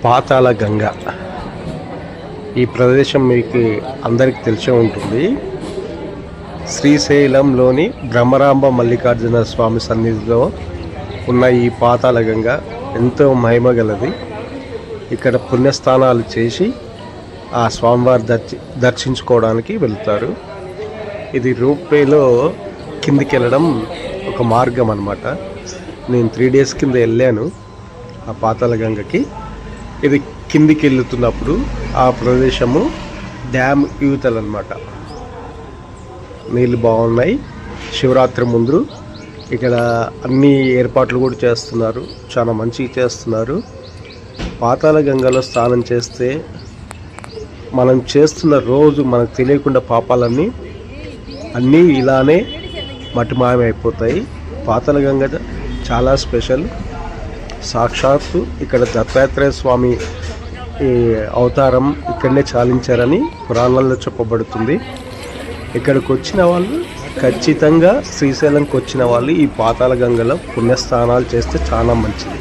పాతాళ గంగ. ఈ ప్రదేశం మీకు అందరికీ తెలిసే ఉంటుంది. శ్రీశైలంలోని బ్రహ్మరాంబ మల్లికార్జున స్వామి సన్నిధిలో ఉన్న ఈ పాతాళ గంగ ఎంతో మహిమ గలది. ఇక్కడ పుణ్యస్థానాలు చేసి ఆ స్వామివారి దర్శించుకోవడానికి వెళ్తారు. ఇది రూపేలో కిందికి వెళ్ళడం ఒక మార్గం అన్నమాట. నేను 3 days కింద వెళ్ళాను ఆ పాతాళ గంగకి. ఇది కిందికి వెళ్తున్నప్పుడు ఆ ప్రదేశము డ్యామ్ యూతలు అన్నమాట. నీళ్ళు బాగున్నాయి. శివరాత్రి ముందు ఇక్కడ అన్ని ఏర్పాట్లు కూడా చేస్తున్నారు. చాలా మంచిగా చేస్తున్నారు. పాతాళ గంగలో స్నానం చేస్తే మనం చేస్తున్న రోజు మనకు తెలియకుండా పాపాలన్నీ ఇలానే మటుమాయమైపోతాయి. పాతాళ గంగ చాలా స్పెషల్. సాక్షాత్తు ఇక్కడ దత్తాత్రేయ స్వామి ఈ అవతారం ఇక్కడనే చాలించారని పురాణాల్లో చెప్పబడుతుంది. ఇక్కడికి వచ్చిన వాళ్ళు ఖచ్చితంగా శ్రీశైలంకి వచ్చిన వాళ్ళు ఈ పాతాళ గంగలో పుణ్యస్నానాలు చేస్తే చాలా మంచిది.